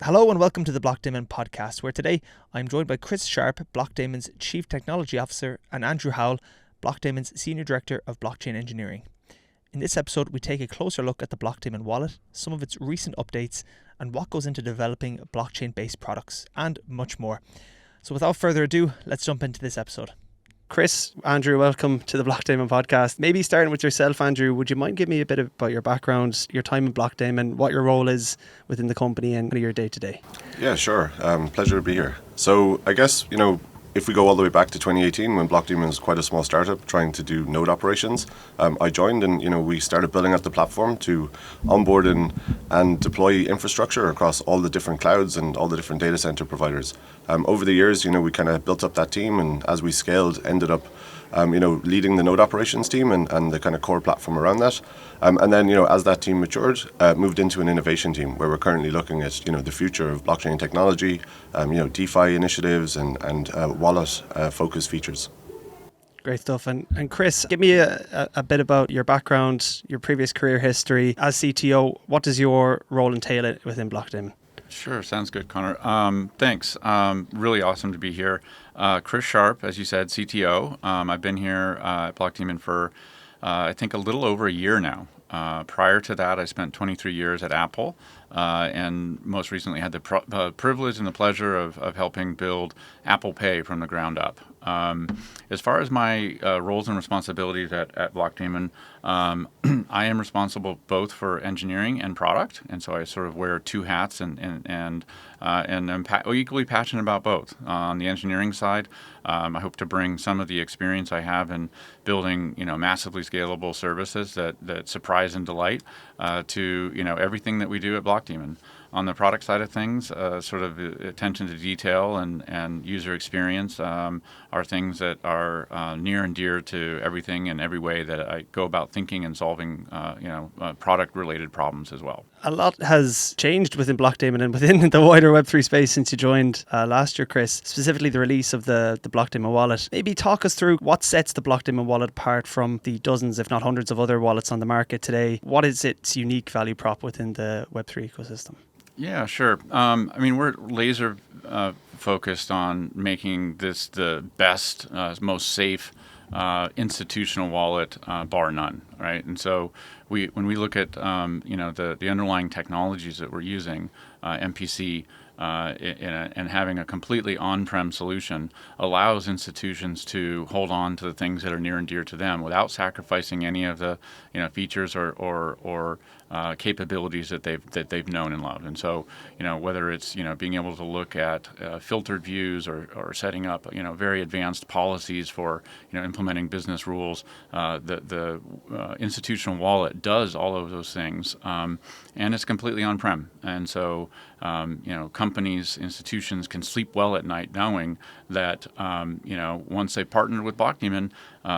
Hello and welcome to the Blockdaemon podcast, where today I'm joined by Chris Sharp, Blockdaemon's Chief Technology Officer, and Andrew Howell, Blockdaemon's Senior Director of Blockchain Engineering. In this episode, we take a closer look at the Blockdaemon wallet, some of its recent updates, and what goes into developing blockchain-based products, and much more. So without further ado, let's jump into this episode. Chris, Andrew, welcome to the Blockdaemon podcast. Maybe starting with yourself, Andrew, would you mind giving me a bit about your background, your time in Blockdaemon, what your role is within the company and your day-to-day? Yeah, sure. Pleasure to be here. So I guess, if we go all the way back to 2018, when Blockdeamon was quite a small startup trying to do node operations, I joined and, we started building out the platform to onboard and deploy infrastructure across all the different clouds and all the different data center providers. Over the years, we kind of built up that team, and as we scaled, ended up leading the node operations team and the kind of core platform around that. And then, as that team matured, moved into an innovation team where we're currently looking at, the future of blockchain technology, DeFi initiatives and wallet focused features. Great stuff. And Chris, give me a bit about your background, your previous career history. As CTO, what does your role entail within Blockdaemon? Sure, sounds good, Connor. Thanks. Really awesome to be here. Chris Sharp, as you said, CTO. I've been here at Blockdeamon for, I think, a little over a year now. Prior to that, I spent 23 years at Apple, and most recently had the privilege and the pleasure of helping build Apple Pay from the ground up. As far as my roles and responsibilities at Blockdaemon, I am responsible both for engineering and product, and so I sort of wear two hats, and I'm equally passionate about both. On the engineering side, I hope to bring some of the experience I have in building, massively scalable services that surprise and delight to everything that we do at Blockdeamon. On the product side of things, sort of attention to detail and user experience are things that are near and dear to everything and every way that I go about thinking and solving, product-related problems as well. A lot has changed within Blockdaemon and within the wider Web3 space since you joined last year, Chris, specifically the release of the Blockdaemon wallet. Maybe talk us through what sets the Blockdaemon wallet apart from the dozens, if not hundreds of other wallets on the market today. What is its unique value prop within the Web3 ecosystem? Yeah, sure. We're laser focused on making this the best, most safe institutional wallet, bar none, right? And so when we look at the underlying technologies that we're using, MPC, and having a completely on-prem solution allows institutions to hold on to the things that are near and dear to them without sacrificing any of the features or capabilities that they've known and loved. And so whether it's being able to look at filtered views or setting up very advanced policies for implementing business rules, the institutional wallet does all of those things, and it's completely on-prem. And so companies, institutions can sleep well at night knowing that once they've partnered with Blockdeamon,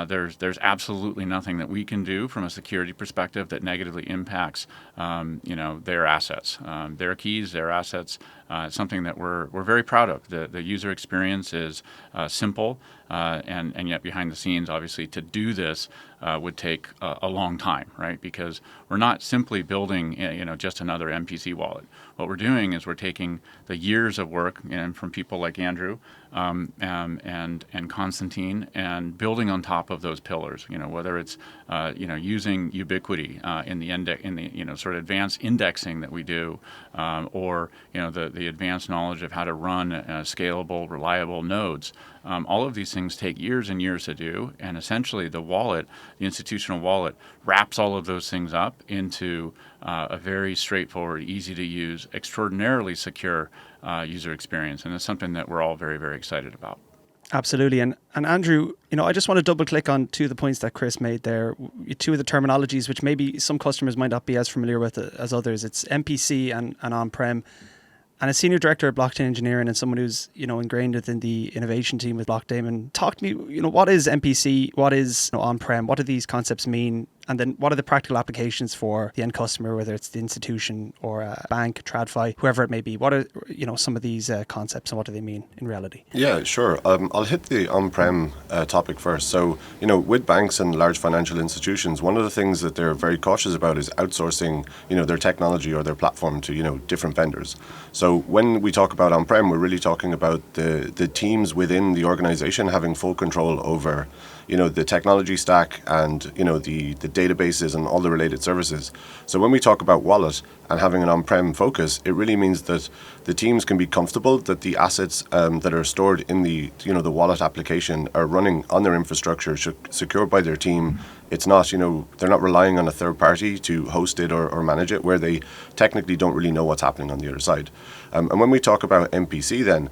there's absolutely nothing that we can do from a security perspective that negatively impacts their assets, their keys, their assets. It's something that we're very proud of. The user experience is simple, and yet behind the scenes, obviously, to do this would take a long time, right? Because we're not simply building just another MPC wallet. What we're doing is we're taking the years of work from people like Andrew and Constantine and building on top of those pillars. Whether it's using Ubiquity in the sort of advanced indexing that we do, or the advanced knowledge of how to run scalable, reliable nodes. All of these things take years and years to do, and essentially the wallet, the institutional wallet, wraps all of those things up into a very straightforward, easy to use, extraordinarily secure user experience, and it's something that we're all very, very excited about. Absolutely. And Andrew, I just want to double click on two of the points that Chris made there. Two of the terminologies which maybe some customers might not be as familiar with as others. It's MPC and on-prem. And as Senior Director of Blockchain Engineering and someone who's, ingrained within the innovation team with Blockdaemon, talk to me, what is MPC? What is on-prem? What do these concepts mean? And then what are the practical applications for the end customer, whether it's the institution or a bank, TradFi, whoever it may be? What are some of these concepts, and what do they mean in reality? Yeah, sure. I'll hit the on-prem topic first. So, with banks and large financial institutions, one of the things that they're very cautious about is outsourcing, their technology or their platform to, different vendors. So when we talk about on-prem, we're really talking about the teams within the organization having full control over, the technology stack and, the databases and all the related services. So when we talk about wallet and having an on-prem focus, it really means that the teams can be comfortable that the assets that are stored in the wallet application are running on their infrastructure, secured by their team. It's not, they're not relying on a third party to host it or manage it, where they technically don't really know what's happening on the other side. And when we talk about MPC, then,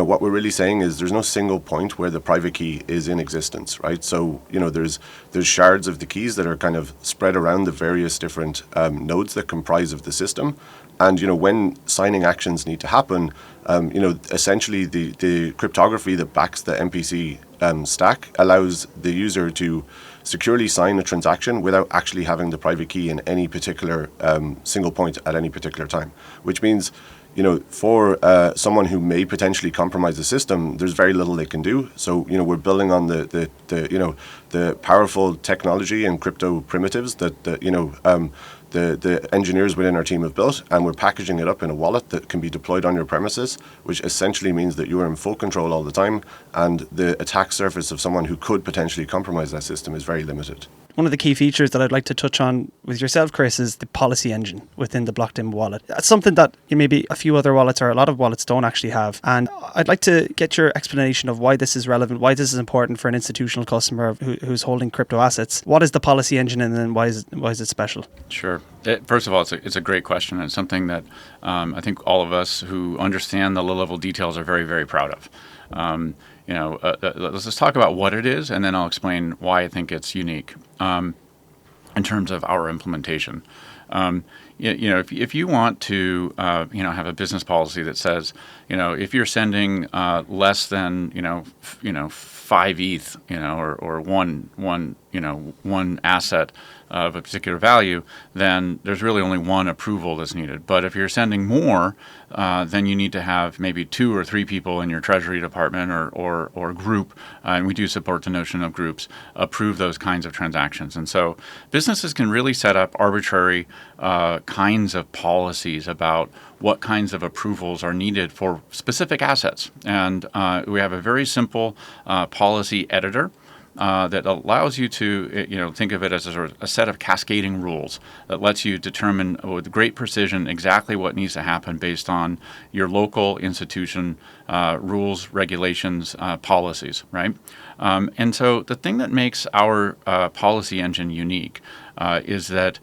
what we're really saying is there's no single point where the private key is in existence, right? So, there's shards of the keys that are kind of spread around the various different nodes that comprise of the system. And, when signing actions need to happen, essentially the cryptography that backs the MPC stack allows the user to securely sign a transaction without actually having the private key in any particular single point at any particular time, which means, for someone who may potentially compromise the system, there's very little they can do. So, we're building on the powerful technology and crypto primitives that the engineers within our team have built, and we're packaging it up in a wallet that can be deployed on your premises, which essentially means that you are in full control all the time, and the attack surface of someone who could potentially compromise that system is very limited. One of the key features that I'd like to touch on with yourself, Chris, is the policy engine within the Blockdaemon wallet. That's something that maybe a few other wallets or a lot of wallets don't actually have. And I'd like to get your explanation of why this is relevant, why this is important for an institutional customer who's holding crypto assets. What is the policy engine, and then why is it special? Sure. First of all, it's a great question. It's something that I think all of us who understand the low-level details are very, very proud of. Let's just talk about what it is, and then I'll explain why I think it's unique in terms of our implementation. If you want to, have a business policy that says, if you're sending less than, 5 ETH, or one asset of a particular value, then there's really only one approval that's needed. But if you're sending more, then you need to have maybe 2 or 3 people in your treasury department or group, and we do support the notion of groups, approve those kinds of transactions. And so businesses can really set up arbitrary kinds of policies about what kinds of approvals are needed for specific assets. And we have a very simple policy editor that allows you to, think of it as a set of cascading rules that lets you determine with great precision exactly what needs to happen based on your local institution rules, regulations, policies, right? And so the thing that makes our policy engine unique is that,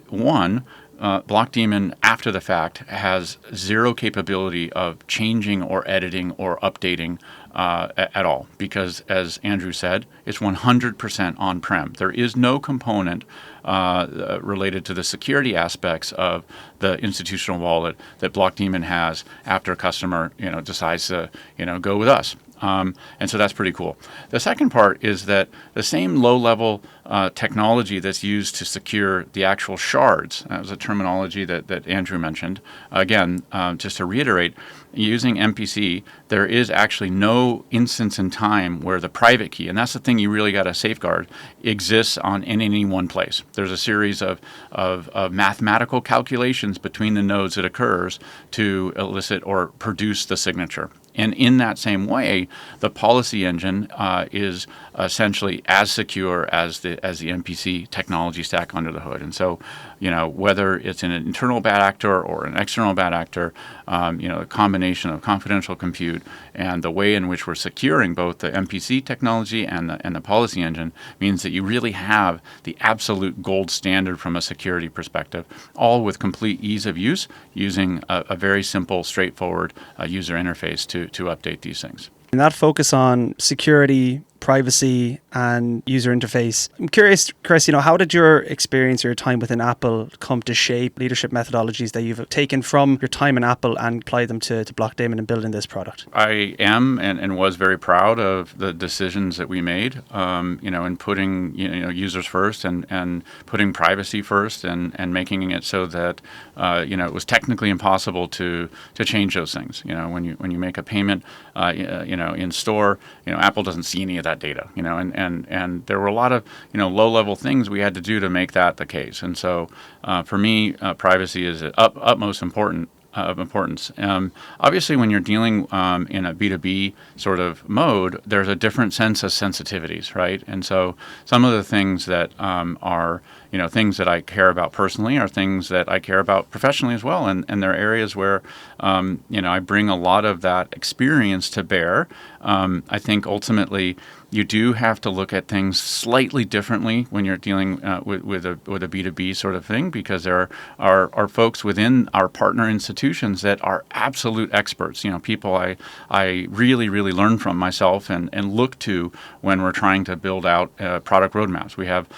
one, Blockdeamon, after the fact, has zero capability of changing or editing or updating at all, because, as Andrew said, it's 100% on-prem. There is no component related to the security aspects of the institutional wallet that Blockdeamon has after a customer, decides to, go with us. And so that's pretty cool. The second part is that the same low-level technology that's used to secure the actual shards, that was a terminology that Andrew mentioned. Again, just to reiterate, using MPC, there is actually no instance in time where the private key, and that's the thing you really got to safeguard, exists in any one place. There's a series of mathematical calculations between the nodes that occurs to elicit or produce the signature. And in that same way, the policy engine is essentially as secure as the MPC technology stack under the hood. And so, whether it's an internal bad actor or an external bad actor, a combination of confidential compute and the way in which we're securing both the MPC technology and the policy engine means that you really have the absolute gold standard from a security perspective, all with complete ease of use, using a very simple, straightforward user interface to update these things. And that focus on security, privacy and user interface. I'm curious, Chris, how did your experience or your time within Apple come to shape leadership methodologies that you've taken from your time in Apple and applied them to Blockdaemon and building this product? I am and was very proud of the decisions that we made, in putting users first and putting privacy first and making it so that it was technically impossible to change those things. When you make a payment, in store, Apple doesn't see any of that data. And there were a lot of low-level things we had to do to make that the case. And so for me, privacy is utmost importance. Obviously, when you're dealing in a B2B sort of mode, there's a different sense of sensitivities, right? And so some of the things that are things that I care about personally are things that I care about professionally as well. And there are areas where, I bring a lot of that experience to bear. I think ultimately you do have to look at things slightly differently when you're dealing with a B2B sort of thing, because there are folks within our partner institutions that are absolute experts. People I really, really learn from myself and look to when we're trying to build out product roadmaps. We have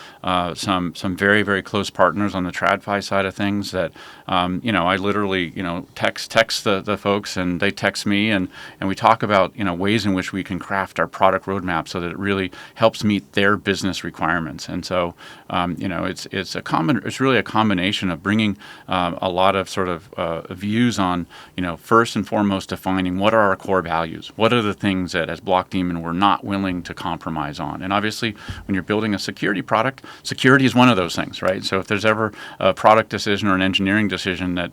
some very, very close partners on the TradFi side of things that I literally text the folks and they text me and we talk about ways in which we can craft our product roadmap so that it really helps meet their business requirements. And so it's really a combination of bringing a lot of sort of views on first and foremost defining what are our core values, what are the things that as Blockdeamon we're not willing to compromise on. And obviously when you're building a security product, security is one of those things, right? So if there's ever a product decision or an engineering decision that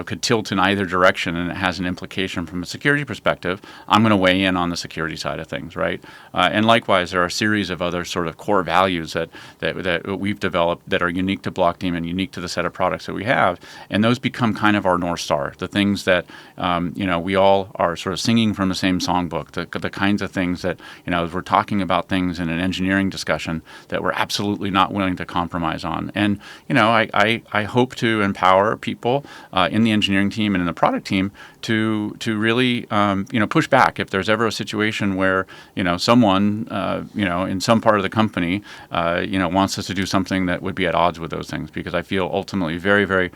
could tilt in either direction and it has an implication from a security perspective, I'm going to weigh in on the security side of things, right? And likewise, there are a series of other sort of core values that we've developed that are unique to Blockdeamon, unique to the set of products that we have, and those become kind of our North Star, the things that we all are sort of singing from the same songbook, the kinds of things that as we're talking about things in an engineering discussion that we're absolutely not willing to compromise on. And I hope to empower people in the engineering team and in the product team to really push back if there's ever a situation where someone in some part of the company wants us to do something that would be at odds with those things, because I feel ultimately very, very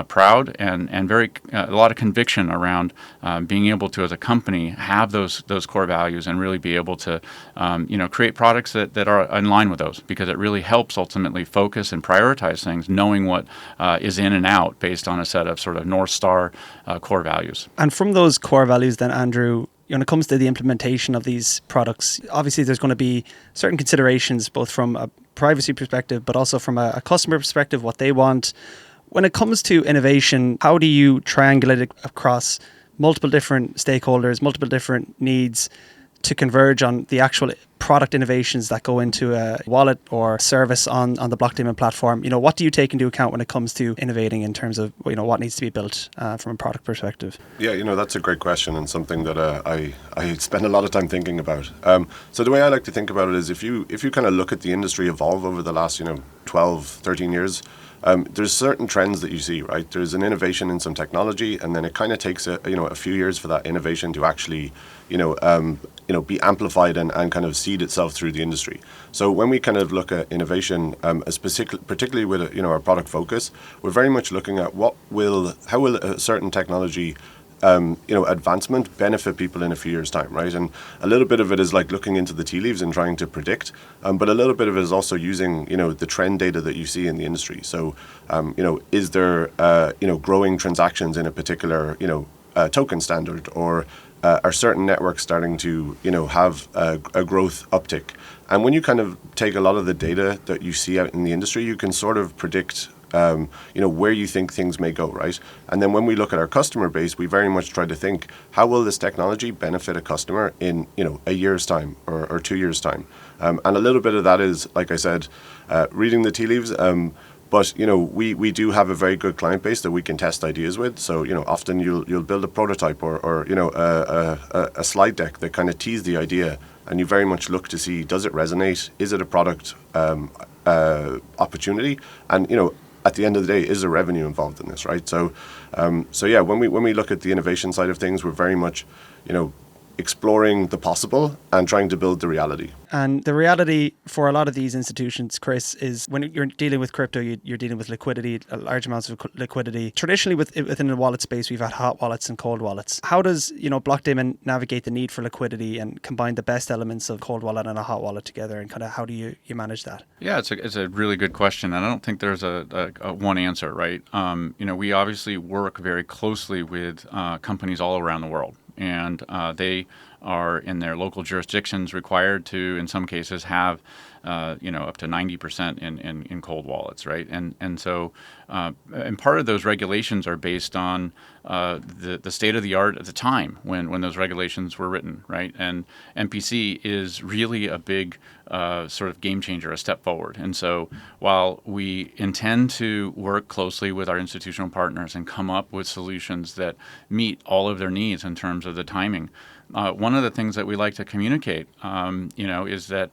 proud and very a lot of conviction around being able to, as a company, have those core values and really be able to create products that are in line with those, because it really helps ultimately focus and prioritize things, knowing what is in and out based on a set of sort of North Star core values. And from those core values then, Andrew, when it comes to the implementation of these products, obviously there's going to be certain considerations both from a privacy perspective but also from a customer perspective, what they want. When it comes to innovation, how do you triangulate it across multiple different stakeholders, multiple different needs to converge on the actual product innovations that go into a wallet or service on the Blockdaemon platform? What do you take into account when it comes to innovating in terms of what needs to be built from a product perspective? Yeah, that's a great question and something that I spend a lot of time thinking about. So the way I like to think about it is if you kind of look at the industry evolve over the last 12, 13 years, there's certain trends that you see, right? There's an innovation in some technology, and then it kind of takes a few years for that innovation to actually be amplified and kind of seed itself through the industry. So when we kind of look at innovation, particularly with our product focus, we're very much looking at how will a certain technology advancement benefit people in a few years' time, right? And a little bit of it is like looking into the tea leaves and trying to predict, but a little bit of it is also using, the trend data that you see in the industry. So, is there, growing transactions in a particular, token standard, or are certain networks starting to, have a growth uptick? And when you kind of take a lot of the data that you see out in the industry, you can sort of predict where you think things may go, right? And then when we look at our customer base, we very much try to think, how will this technology benefit a customer in, a year's time or 2 years' time? And a little bit of that is, like I said, reading the tea leaves. But we do have a very good client base that we can test ideas with. So often you'll build a prototype or a slide deck that kind of tease the idea, and you very much look to see, does it resonate? Is it a product opportunity? And at the end of the day, is there revenue involved in this, right? So yeah, when we look at the innovation side of things, we're very much exploring the possible and trying to build the reality. And the reality for a lot of these institutions, Chris, is when you're dealing with crypto, you're dealing with liquidity, large amounts of liquidity. Traditionally, within the wallet space, we've had hot wallets and cold wallets. How does Blockdaemon navigate the need for liquidity and combine the best elements of cold wallet and a hot wallet together? And kind of how do you manage that? Yeah, it's a really good question, and I don't think there's a one answer, right? We obviously work very closely with companies all around the world, and they are in their local jurisdictions required to, in some cases, have up to 90% in cold wallets, right? And so part of those regulations are based on the state of the art at the time when those regulations were written, right? And MPC is really a big sort of game changer, a step forward. And so while we intend to work closely with our institutional partners and come up with solutions that meet all of their needs in terms of the timing, one of the things that we like to communicate, is that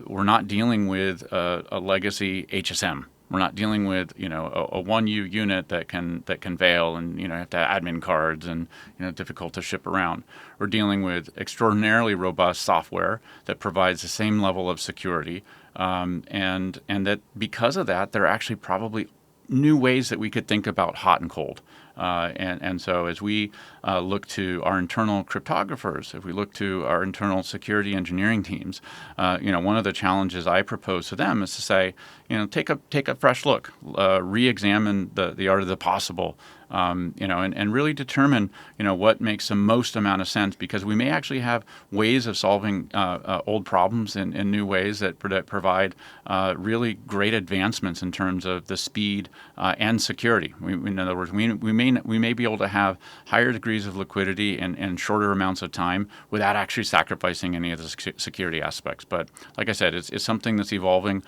we're not dealing with a legacy HSM. We're not dealing with a 1U unit that can fail and have to have admin cards and difficult to ship around. We're dealing with extraordinarily robust software that provides the same level of security, and that because of that, there are actually probably new ways that we could think about hot and cold. And so as we look to our internal cryptographers, if we look to our internal security engineering teams, one of the challenges I propose to them is to say, take a fresh look, re-examine the art of the possible, and really determine, what makes the most amount of sense, because we may actually have ways of solving old problems in new ways that provide really great advancements in terms of the speed and security. In other words, we may be able to have higher degrees of liquidity and shorter amounts of time without actually sacrificing any of the security aspects. But like I said, it's something that's evolving.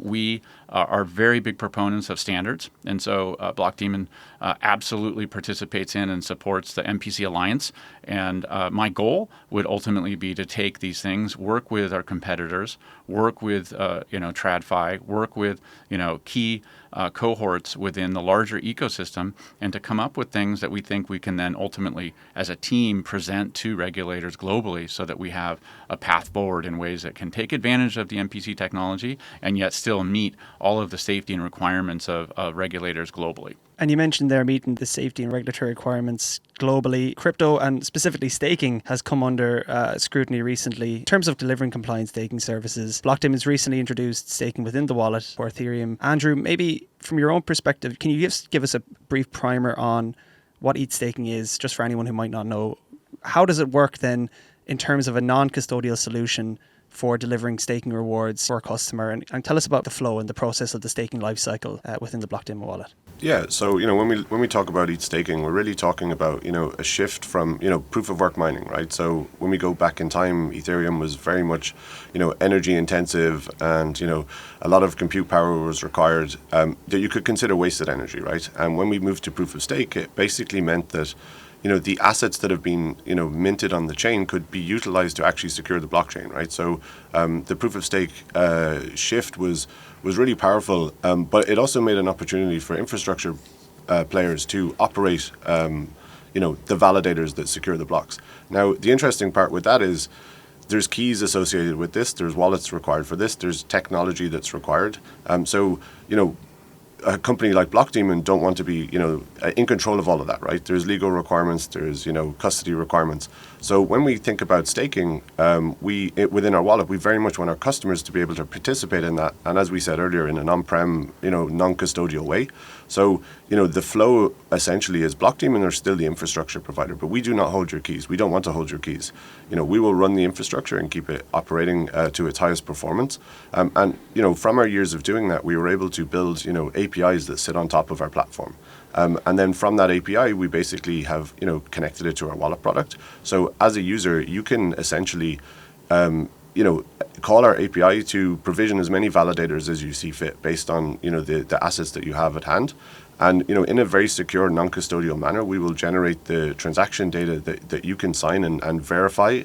We are very big proponents of standards, and so Blockdeamon absolutely participates in and supports the MPC Alliance. And my goal would ultimately be to take these things, work with our competitors, work with TradFi, work with key cohorts within the larger ecosystem, and to come up with things that we think we can then ultimately, as a team, present to regulators globally, so that we have a path forward in ways that can take advantage of the MPC technology and yet still meet all of the safety and requirements of regulators globally. And you mentioned there meeting the safety and regulatory requirements globally. Crypto and specifically staking has come under scrutiny recently. In terms of delivering compliant staking services, Blockdaemon has recently introduced staking within the wallet for Ethereum. Andrew, maybe from your own perspective, can you give us a brief primer on what ETH staking is, just for anyone who might not know? How does it work then in terms of a non-custodial solution for delivering staking rewards for a customer? And tell us about the flow and the process of the staking lifecycle within the Blockdaemon wallet. Yeah, so when we talk about ETH staking, we're really talking about a shift from proof of work mining, right? So when we go back in time, Ethereum was very much energy intensive, and a lot of compute power was required that you could consider wasted energy, right? And when we moved to proof of stake, it basically meant that the assets that have been minted on the chain could be utilized to actually secure the blockchain, right? So the proof of stake shift was really powerful, but it also made an opportunity for infrastructure players to operate the validators that secure the blocks. Now, the interesting part with that is there's keys associated with this, there's wallets required for this, there's technology that's required. A company like Blockdeamon don't want to be, in control of all of that, right? There's legal requirements, there's, custody requirements. So when we think about staking, within our wallet, we very much want our customers to be able to participate in that. And as we said earlier, in an on-prem, non-custodial way. So, the flow essentially is Blockdeamon are still the infrastructure provider, but we do not hold your keys. We don't want to hold your keys. We will run the infrastructure and keep it operating to its highest performance. And from our years of doing that, we were able to build, APIs that sit on top of our platform. And then from that API, we basically have, connected it to our wallet product. So as a user, you can essentially, call our API to provision as many validators as you see fit based on, the assets that you have at hand. And, in a very secure, non-custodial manner, we will generate the transaction data that you can sign and verify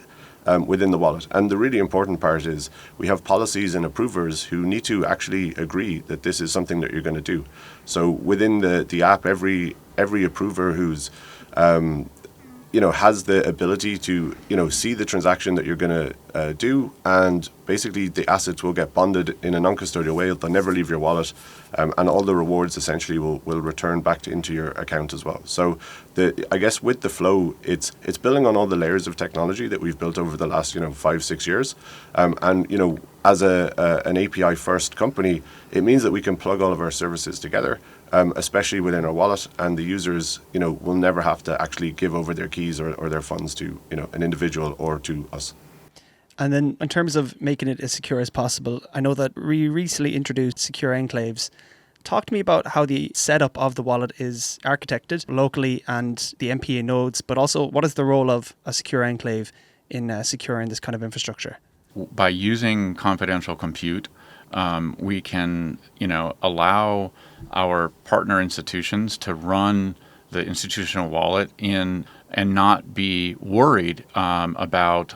within the wallet. And the really important part is we have policies and approvers who need to actually agree that this is something that you're going to do. So within the app, every approver who's has the ability to, see the transaction that you're going to do, and basically the assets will get bonded in a non-custodial way. They'll never leave your wallet, and all the rewards essentially will return back into your account as well. So I guess with the flow, it's building on all the layers of technology that we've built over the last 5-6 years, and as an API first company, it means that we can plug all of our services together, especially within our wallet, and the users will never have to actually give over their keys or their funds to an individual or to us. And then in terms of making it as secure as possible, I know that we recently introduced secure enclaves. Talk to me about how the setup of the wallet is architected locally and the MPA nodes, but also what is the role of a secure enclave in securing this kind of infrastructure? By using confidential compute, we can, allow our partner institutions to run the institutional wallet in and not be worried about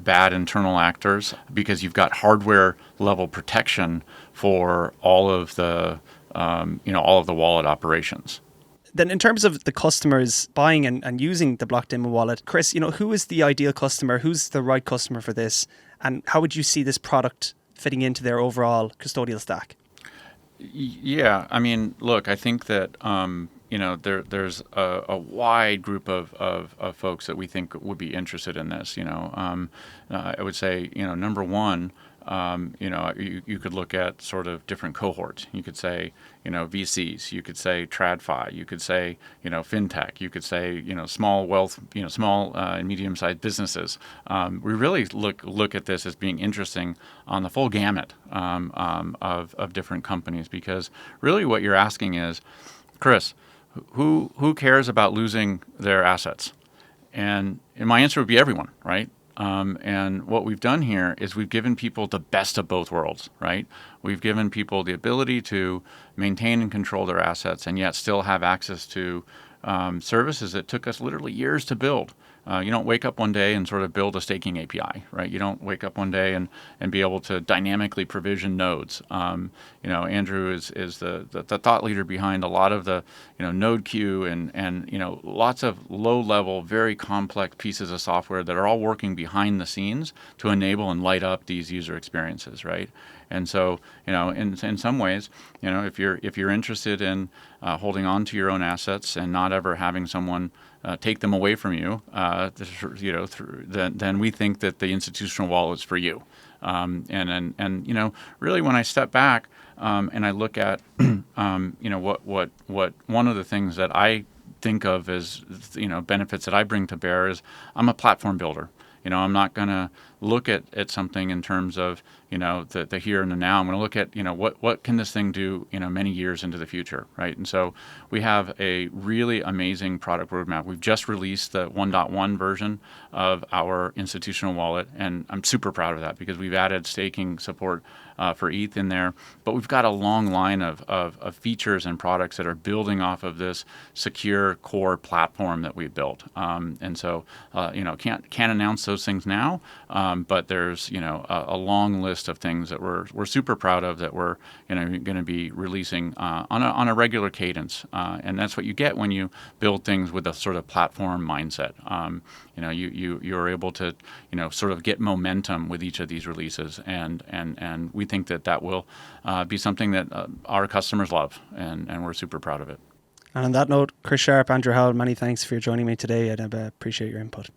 bad internal actors, because you've got hardware level protection for all of the wallet operations. Then in terms of the customers buying and using the Blockdaemon wallet, Chris, who is the ideal customer? Who's the right customer for this? And how would you see this product fitting into their overall custodial stack? Yeah, I mean, look, I think that there's a wide group of folks that we think would be interested in this. I would say, number one, you could look at sort of different cohorts. You could say, VCs. You could say TradFi. You could say, fintech. You could say, small wealth, small and medium-sized businesses. We really look at this as being interesting on the full gamut of different companies, because really what you're asking is, Chris, who cares about losing their assets? And my answer would be everyone, right? And what we've done here is we've given people the best of both worlds, right? We've given people the ability to maintain and control their assets and yet still have access to services that took us literally years to build. You don't wake up one day and sort of build a staking API, right? You don't wake up one day and be able to dynamically provision nodes. Andrew is the thought leader behind a lot of the node queue and lots of low level, very complex pieces of software that are all working behind the scenes to enable and light up these user experiences, right? And so, in some ways, if you're interested in holding on to your own assets and not ever having someone take them away from you, then we think that the institutional wallet is for you. Really, when I step back and I look at, what one of the things that I think of as benefits that I bring to bear is I'm a platform builder. I'm not going to look at something in terms of the here and the now. I'm going to look at what can this thing do many years into the future, right? And so we have a really amazing product roadmap. We've just released the 1.1 version of our institutional wallet, and I'm super proud of that because we've added staking support for ETH in there, but we've got a long line of features and products that are building off of this secure core platform that we've built. And so can't announce those things now, but there's a long list of things that we're super proud of that we're going to be releasing on a regular cadence, and that's what you get when you build things with a sort of platform mindset. You're able to sort of get momentum with each of these releases, and we think that will be something that our customers love, and we're super proud of it. And on that note, Chris Sharp, Andrew Howell, many thanks for joining me today, and I appreciate your input.